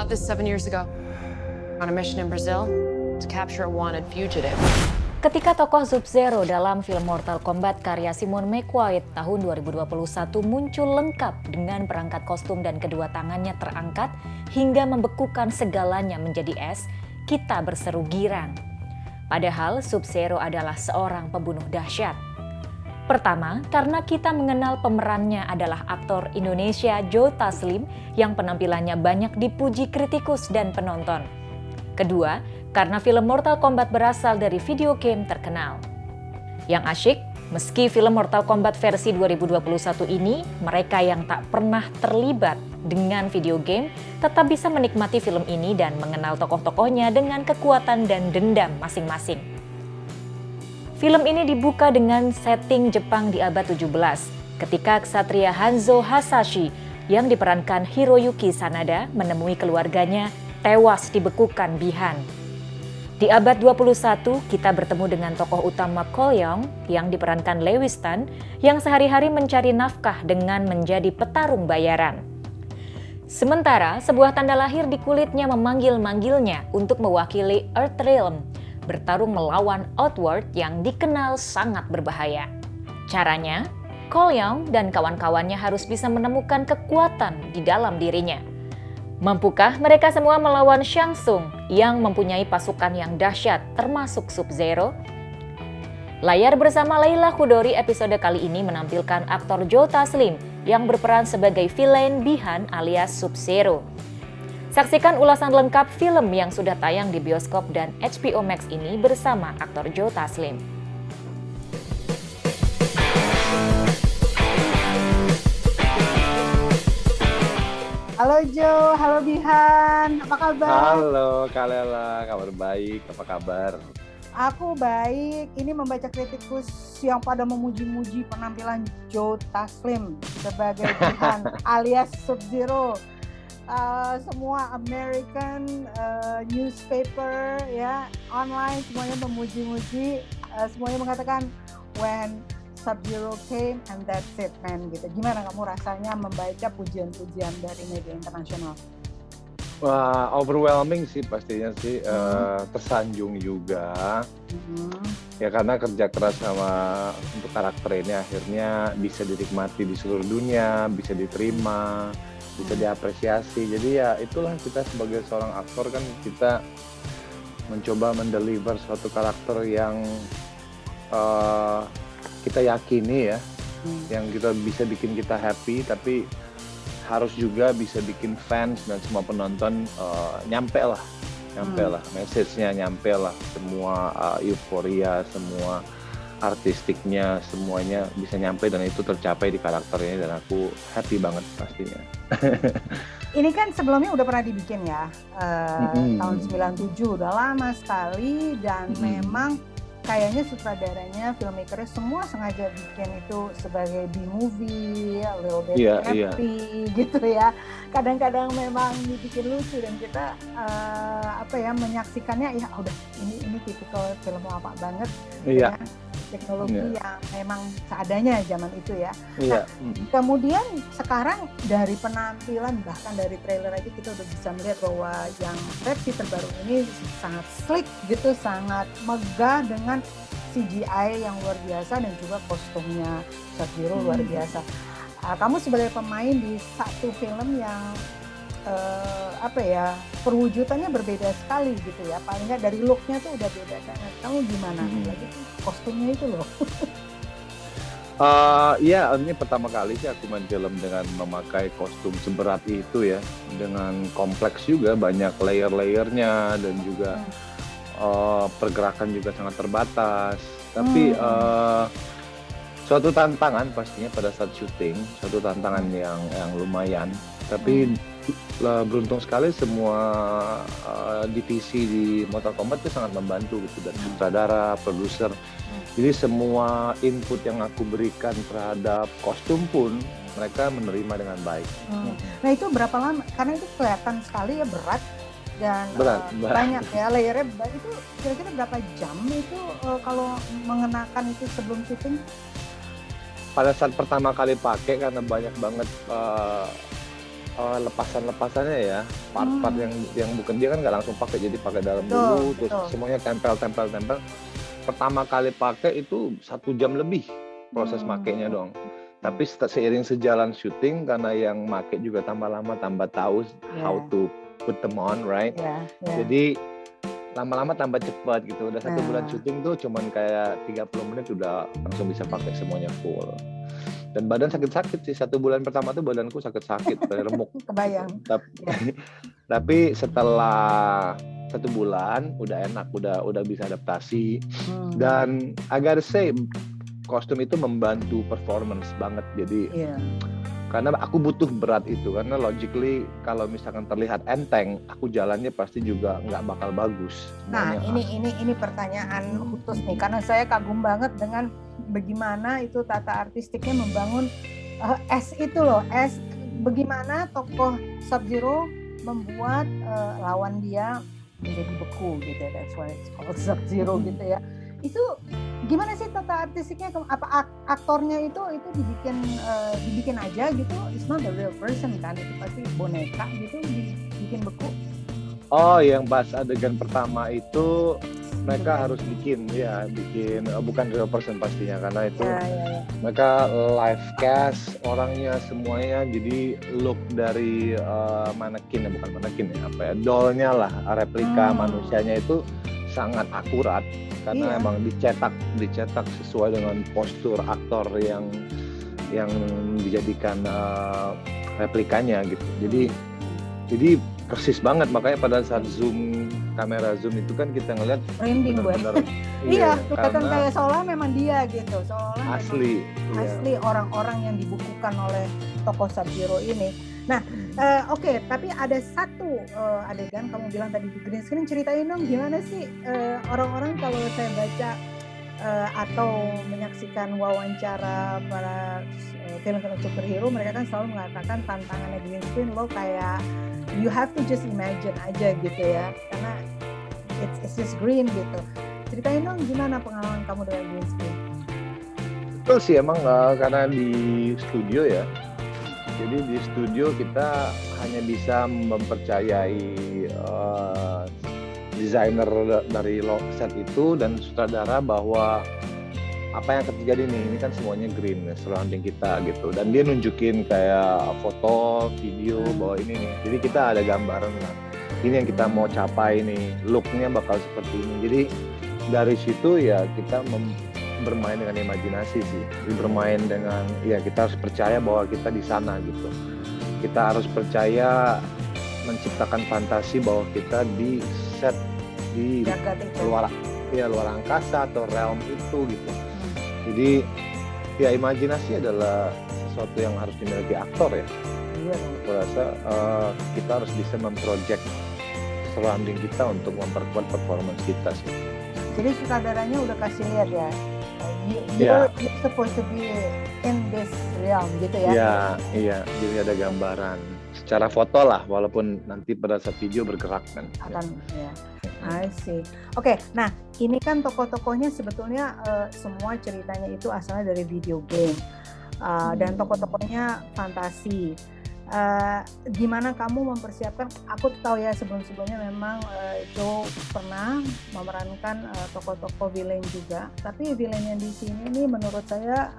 about this 7 years ago. On a mission in Brazil to capture a wanted fugitive. Ketika tokoh Sub-Zero dalam film Mortal Kombat karya Simon McQuaid tahun 2021 muncul lengkap dengan perangkat kostum dan kedua tangannya terangkat hingga membekukan segalanya menjadi es, kita berseru girang. Padahal Sub-Zero adalah seorang pembunuh dahsyat. Pertama, karena kita mengenal pemerannya adalah aktor Indonesia Joe Taslim yang penampilannya banyak dipuji kritikus dan penonton. Kedua, karena film Mortal Kombat berasal dari video game terkenal. Yang asyik, meski film Mortal Kombat versi 2021 ini, mereka yang tak pernah terlibat dengan video game tetap bisa menikmati film ini dan mengenal tokoh-tokohnya dengan kekuatan dan dendam masing-masing. Film ini dibuka dengan setting Jepang di abad 17, ketika ksatria Hanzo Hasashi yang diperankan Hiroyuki Sanada menemui keluarganya tewas dibekukan Bihan. Di abad 21, kita bertemu dengan tokoh utama Cole Young yang diperankan Lewis Tan yang sehari-hari mencari nafkah dengan menjadi petarung bayaran. Sementara, sebuah tanda lahir di kulitnya memanggil-manggilnya untuk mewakili Earthrealm, bertarung melawan Outworld yang dikenal sangat berbahaya. Caranya, Cole Young dan kawan-kawannya harus bisa menemukan kekuatan di dalam dirinya. Mampukah mereka semua melawan Shang Tsung yang mempunyai pasukan yang dahsyat termasuk Sub-Zero? Layar bersama Laila Chudori episode kali ini menampilkan aktor Joe Taslim yang berperan sebagai villain Bihan alias Sub-Zero. Saksikan ulasan lengkap film yang sudah tayang di bioskop dan HBO Max ini bersama aktor Joe Taslim. Halo Jo, halo Bihan, apa kabar? Halo Kak Lela, kabar baik, apa kabar? Aku baik, ini membaca kritikus yang pada memuji-muji penampilan Joe Taslim sebagai Bihan alias Sub-Zero. Semua American newspaper ya, online semuanya memuji-muji, semuanya mengatakan when Sub-Zero came and that's it man gitu. Gimana kamu rasanya membaca pujian-pujian dari media internasional? Wah, overwhelming sih pastinya sih, tersanjung juga. Ya karena kerja keras sama untuk karakter ini akhirnya bisa dinikmati di seluruh dunia, bisa diterima, bisa diapresiasi. Jadi ya itulah kita sebagai seorang aktor kan kita mencoba mendeliver suatu karakter yang kita yakini ya, yang kita bisa bikin kita happy, tapi harus juga bisa bikin fans dan semua penonton nyampe lah, message-nya nyampe lah, semua euforia, semua artistiknya, semuanya bisa nyampe dan itu tercapai di karakternya dan aku happy banget pastinya. Ini kan sebelumnya udah pernah dibikin ya, tahun 97, udah lama sekali dan memang kayaknya sutradaranya, filmmakernya semua sengaja bikin itu sebagai B-movie, a little bit happy gitu ya. Kadang-kadang memang dibikin lucu dan kita menyaksikannya ya udah ini tipikal film lama banget dengan teknologi yang memang seadanya zaman itu ya. Nah, kemudian sekarang dari penampilan bahkan dari trailer aja kita udah bisa melihat bahwa yang versi terbaru ini sangat slick gitu, sangat megah dengan CGI yang luar biasa dan juga kostumnya Sub-Zero luar biasa. Kamu sebagai pemain di satu film yang perwujudannya berbeda sekali gitu ya, paling nggak dari looknya tuh udah beda banget. Kamu gimana? Lagi kostumnya itu loh. Iya, ini pertama kali sih aku main film dengan memakai kostum seberat itu ya, dengan kompleks juga, banyak layer-layernya dan juga pergerakan juga sangat terbatas. Tapi suatu tantangan pastinya pada saat syuting, suatu tantangan yang lumayan. Tapi beruntung sekali semua divisi di Mortal Kombat itu sangat membantu gitu, dan sutradara, produser. Jadi semua input yang aku berikan terhadap kostum pun mereka menerima dengan baik. Nah itu berapa lama? Karena itu kelihatan sekali ya berat dan banyak ya layernya. Itu kira-kira berapa jam itu kalau mengenakan itu sebelum syuting? Pada saat pertama kali pakai karena banyak banget lepasan-lepasannya ya, part-part yang bukan dia kan nggak langsung pakai, jadi pakai dalam dulu, terus semuanya tempel. Pertama kali pakai itu 1 jam lebih proses makainya dong. Tapi seiring sejalan syuting, karena yang make juga tambah lama, tambah tahu how to put them on, right? Jadi lama-lama tambah cepat gitu. Udah 1 bulan syuting tuh cuman kayak 30 menit udah langsung bisa pakai semuanya full. Dan badan sakit-sakit sih, 1 bulan pertama tuh badanku sakit-sakit, remuk. Kebayang. Tapi setelah 1 bulan udah enak, udah bisa adaptasi. Dan I gotta say, kostum itu membantu performance banget. Jadi karena aku butuh berat itu, karena logically kalau misalkan terlihat enteng, aku jalannya pasti juga nggak bakal bagus. Nah, ini pertanyaan khusus nih, karena saya kagum banget dengan bagaimana itu tata artistiknya membangun itu loh, bagaimana tokoh Sub-Zero membuat lawan dia menjadi beku gitu ya, that's why it's called Sub-Zero gitu ya. Itu gimana sih tata artistiknya? Apa aktornya itu dibikin aja gitu? It's not the real person kan, itu pasti boneka gitu dibikin beku. Oh, yang pas adegan pertama itu mereka harus bikin bukan real person pastinya, karena itu mereka live cast orangnya semuanya, jadi look dari dollnya lah, replika manusianya itu sangat akurat, karena emang dicetak sesuai dengan postur aktor yang dijadikan replikanya gitu. Jadi persis banget, makanya pada saat kamera zoom itu kan kita ngeliat benar-benar kelihatan kayak seolah memang dia gitu, seolah asli orang-orang yang dibukukan oleh tokoh Sub-Zero ini. Nah, oke, tapi ada satu adegan kamu bilang tadi di green screen, ceritain dong gimana sih orang-orang kalau saya baca atau menyaksikan wawancara para film-film superhero, mereka kan selalu mengatakan tantangannya green screen lo kayak you have to just imagine aja gitu ya, karena it's just green gitu. Ceritain dong gimana pengalaman kamu dengan green screen? Betul sih, emang karena di studio ya. Jadi di studio kita hanya bisa mempercayai desainer dari set itu dan sutradara bahwa apa yang terjadi ini kan semuanya green surrounding kita gitu, dan dia nunjukin kayak foto, video bahwa ini nih, jadi kita ada gambaran lah, ini yang kita mau capai nih, looknya bakal seperti ini. Jadi dari situ ya kita bermain dengan imajinasi sih, bermain dengan kita harus percaya bahwa kita di sana gitu, kita harus percaya menciptakan fantasi bahwa kita di set di luar angkasa atau realm itu gitu. Jadi ya imajinasi adalah sesuatu yang harus dimiliki aktor ya. Aku rasa kita harus bisa memproject surrounding kita untuk memperkuat performance kita sih. Jadi sutradaranya udah kasih lihat ya, you're supposed to be in this realm gitu ya? Iya, jadi ada gambaran secara foto lah, walaupun nanti pada saat video bergerak kan. I see. Oke, nah ini kan tokoh-tokohnya sebetulnya semua ceritanya itu asalnya dari video game dan tokoh-tokohnya fantasi. Gimana kamu mempersiapkan? Aku tahu ya sebelum-sebelumnya memang Joe pernah memerankan tokoh-tokoh villain juga, tapi villain yang di sini nih menurut saya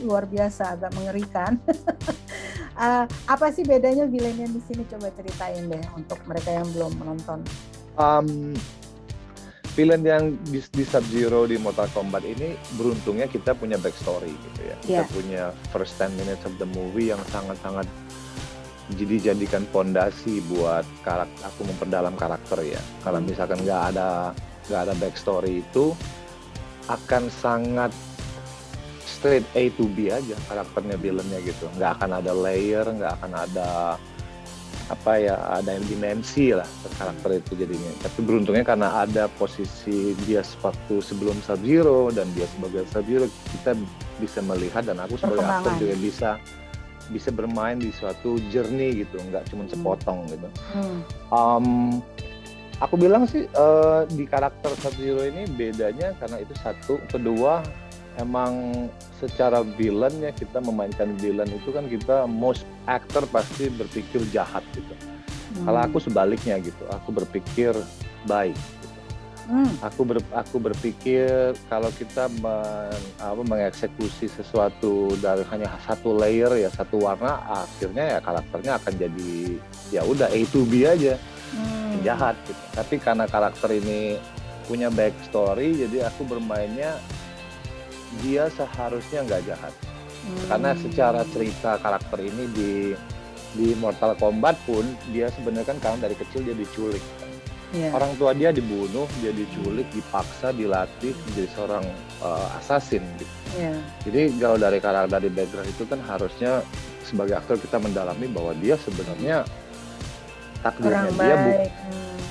luar biasa, agak mengerikan. Apa sih bedanya villain yang di sini? Coba ceritain deh untuk mereka yang belum menonton. Villain yang di Sub-Zero di Mortal Kombat ini beruntungnya kita punya backstory gitu ya. Kita punya first 10 minutes of the movie yang sangat-sangat dijadikan fondasi buat aku memperdalam karakter ya. Kalau misalkan nggak ada backstory itu akan sangat straight A to B aja karakternya, villainnya gitu. Nggak akan ada layer, nggak akan ada ada dimensi lah karakter itu jadinya. Tapi beruntungnya karena ada posisi dia waktu sebelum Sub-Zero dan dia sebagai Sub-Zero, kita bisa melihat dan aku sebagai aktor juga bisa bermain di suatu journey gitu, nggak cuma sepotong gitu. Aku bilang sih di karakter Sub-Zero ini bedanya karena itu satu, kedua emang secara villain ya, kita memainkan villain itu kan kita most actor pasti berpikir jahat gitu. Kalau aku sebaliknya gitu, aku berpikir baik. Aku berpikir kalau kita mengeksekusi sesuatu dari hanya satu layer ya, satu warna, akhirnya ya karakternya akan jadi ya udah A to B aja, jahat gitu. Tapi karena karakter ini punya backstory, jadi aku bermainnya dia seharusnya nggak jahat. Karena secara cerita karakter ini di Mortal Kombat pun dia sebenarnya kan karena dari kecil dia diculik. Orang tua dia dibunuh, dia diculik, dipaksa, dilatih menjadi seorang assassin gitu. Jadi kalau dari background itu kan harusnya sebagai aktor kita mendalami bahwa dia sebenarnya takdirnya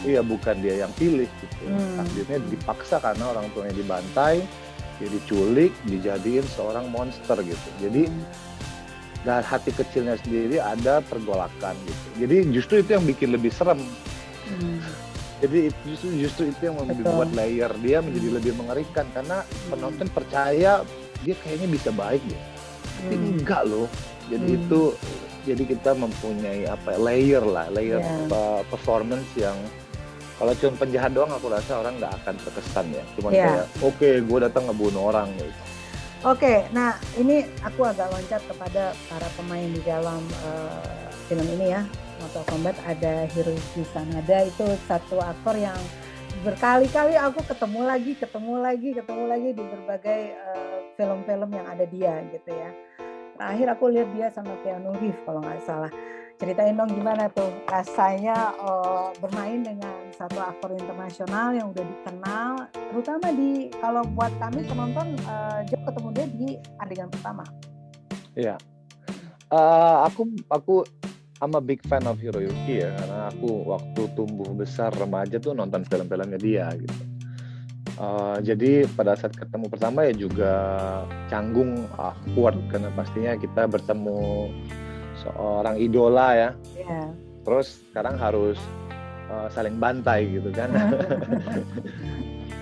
dia bukan dia yang pilih gitu. Takdirnya dipaksa karena orang tuanya dibantai, dia diculik, dijadiin seorang monster gitu. Jadi dari hati kecilnya sendiri ada pergolakan gitu. Jadi justru itu yang bikin lebih serem. Jadi justru itu yang membuat layer dia menjadi lebih mengerikan karena penonton percaya dia kayaknya bisa baik ya, tapi enggak loh. Jadi kita mempunyai layer performance yang kalau cuma penjahat doang aku rasa orang nggak akan terkesan ya. Cuma kayak oke, gue datang ngebunuh orang gitu. Oke, nah ini aku agak loncat kepada para pemain di dalam film ini ya. Mortal Kombat ada Hiroyuki Sanada, itu satu aktor yang berkali-kali aku ketemu lagi di berbagai film-film yang ada dia gitu ya. Terakhir aku lihat dia sama Keanu Reeves kalau nggak salah. Ceritain dong gimana tuh rasanya bermain dengan satu aktor internasional yang udah dikenal, terutama kalau buat kami penonton Joe ketemu dia di adegan pertama. Iya, aku I'm a big fan of Hiroyuki ya, karena aku waktu tumbuh besar remaja tuh nonton film-filmnya dia gitu. Jadi pada saat ketemu pertama ya juga canggung, awkward karena pastinya kita bertemu seorang idola ya. Terus sekarang harus saling bantai gitu kan.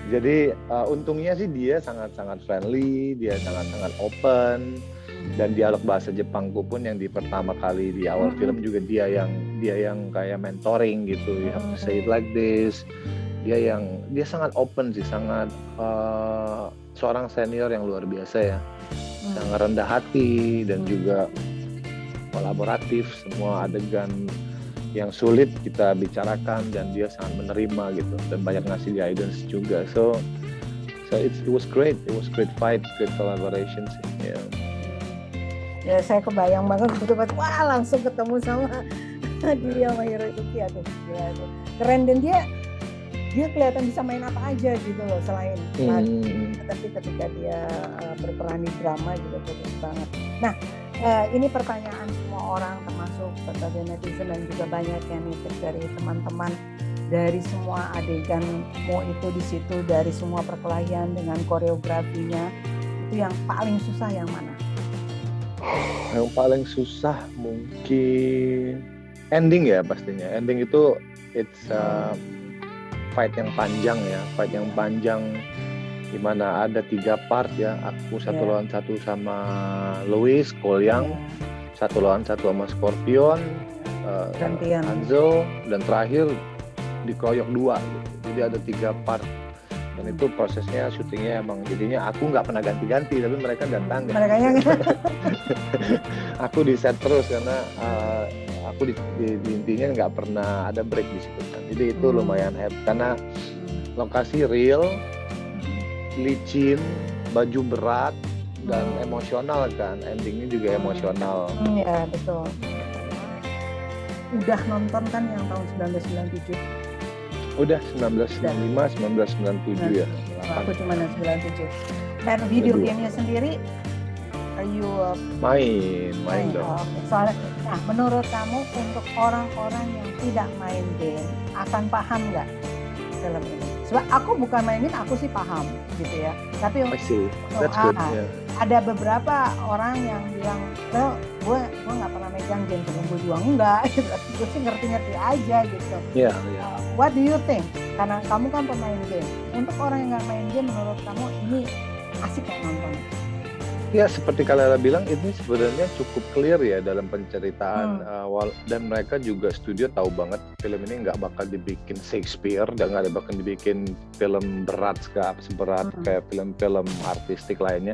Jadi untungnya sih dia sangat-sangat friendly, dia sangat-sangat open. Dan dialog bahasa Jepangku pun yang di pertama kali di awal film juga dia yang kayak mentoring gitu, you have to say it like this. Dia sangat open sih, sangat seorang senior yang luar biasa ya, sangat rendah hati dan juga kolaboratif. Semua adegan yang sulit kita bicarakan dan dia sangat menerima gitu, dan banyak ngasih guidance juga. So it was great fight, great collaboration sih. Ya saya kebayang banget betul-betul, wah langsung ketemu sama dia sama Hiroyuki, aduh gila itu keren, dan dia kelihatan bisa main apa aja gitu loh selain tapi ketika dia berperan di drama juga bagus banget. Nah ini pertanyaan semua orang termasuk berbagai netizen dan juga banyak yang nitip dari teman-teman, dari semua adegan mau itu di situ, dari semua perkelahian dengan koreografinya, itu yang paling susah yang mana? Yang paling susah mungkin ending ya pastinya. Ending itu it's fight yang panjang di mana ada 3 part ya. Aku satu lawan satu sama Louis Kolyang, satu lawan satu sama Scorpion, Hanzo, dan terakhir dikeroyok 2 gitu. Jadi ada 3 part. Dan itu prosesnya syutingnya emang jadinya aku nggak pernah ganti-ganti, tapi mereka datang. Aku di set terus karena aku di intinya nggak pernah ada break di situ kan. Jadi itu lumayan hebat karena lokasi real, licin, baju berat dan emosional kan. Endingnya juga emosional. Ya betul. Udah nonton kan yang tahun 1997? Udah 1995, 1997 ya. Aku cuma 97. Dan video gamenya sendiri, you main dong. Soalnya, nah menurut kamu untuk orang-orang yang tidak main game akan paham nggak film ini? Sebab aku bukan main game, aku sih paham gitu ya. Tapi ada beberapa orang yang bilang, well, gue nggak pernah megang game, sebelum gue juga enggak. Gue sih ngerti-ngerti aja gitu. What do you think? Karena kamu kan pemain game. Untuk orang yang nggak main game, menurut kamu ini asik kayak nonton. Ya seperti kalian bilang ini sebenarnya cukup clear ya dalam penceritaan dan mereka juga studio tahu banget film ini nggak bakal dibikin Shakespeare dan nggak bakal dibikin film berat seberat kayak film-film artistik lainnya.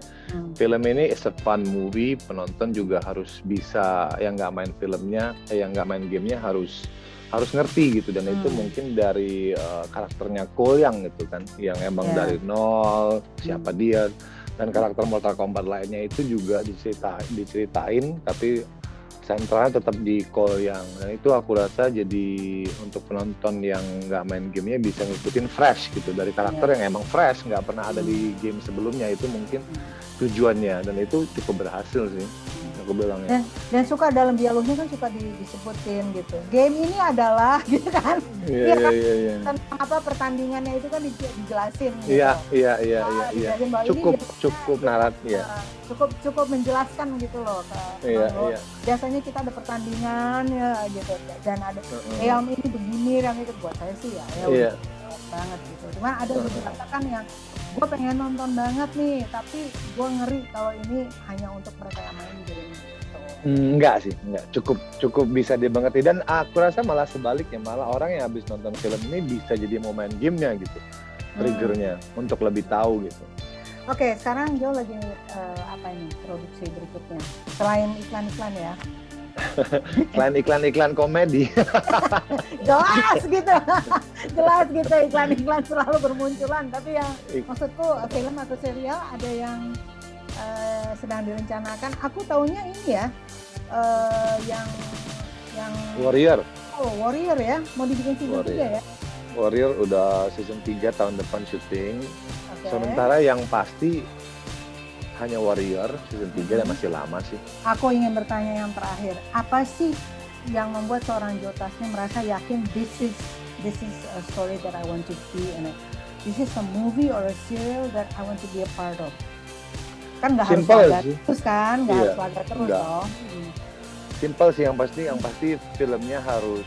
Film ini is a fun movie, penonton juga harus bisa yang nggak main filmnya, yang nggak main gamenya harus ngerti gitu, dan itu mungkin dari karakternya Cole yang gitu kan, yang emang dari nol siapa dia. Dan karakter Mortal Kombat lainnya itu juga diceritain, tapi sentralnya tetap di Cole yang. Dan itu aku rasa jadi untuk penonton yang nggak main gamenya bisa ngikutin fresh gitu, dari karakter yang emang fresh, nggak pernah ada di game sebelumnya. Itu mungkin tujuannya, dan itu cukup berhasil sih, aku bilang ya. Dan suka dalam dialognya kan suka disebutin gitu, game ini adalah gitu kan. Iya. Tentang apa pertandingannya itu kan dijelasin gitu. Iya. Cukup narat ya. Cukup menjelaskan gitu loh ke Iya. Biasanya kita ada pertandingan ya gitu, dan ada yang ini begini, yang itu buat saya sih ya banget gitu. Cuma ada beberapa kan yang gue pengen nonton banget nih, tapi gue ngeri kalau ini hanya untuk mereka yang main game gitu. Enggak sih, cukup bisa dimengerti, dan aku rasa malah sebaliknya, malah orang yang habis nonton film ini bisa jadi mau main gamenya gitu, triggernya untuk lebih tahu gitu. Oke, sekarang Jo lagi apa ini produksi berikutnya selain iklan-iklan ya? Selain iklan komedi. jelas gitu iklan-iklan selalu bermunculan, tapi yang maksudku film atau serial ada yang sedang direncanakan. Aku taunya ini ya yang Warrior ya, mau dibikin season 3 ya? Warrior udah season 3 tahun depan syuting. Okay. Sementara yang pasti hanya Warrior season 3 dan masih lama sih. Aku ingin bertanya yang terakhir, apa sih yang membuat seorang Joe Taslim merasa yakin this is a story that I want to be in it, this is a movie or a serial that I want to be a part of? Kan nggak harus laga terus kan, nggak harus laga terus dong. Simple sih, yang pasti filmnya harus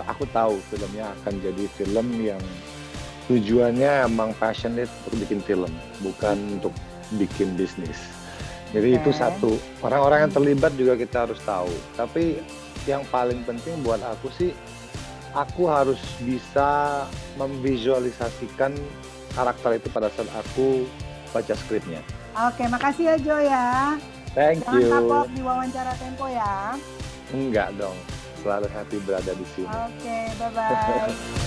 aku tahu filmnya akan jadi film yang tujuannya emang passionate untuk bikin film, bukan untuk bikin bisnis. Jadi itu satu, orang-orang yang terlibat juga kita harus tahu. Tapi yang paling penting buat aku sih, aku harus bisa memvisualisasikan karakter itu pada saat aku baca skripnya. Oke, makasih ya Jo ya. Thank you. Jangan kapok di wawancara Tempo ya. Enggak dong, selalu happy berada di sini. Oke, bye-bye.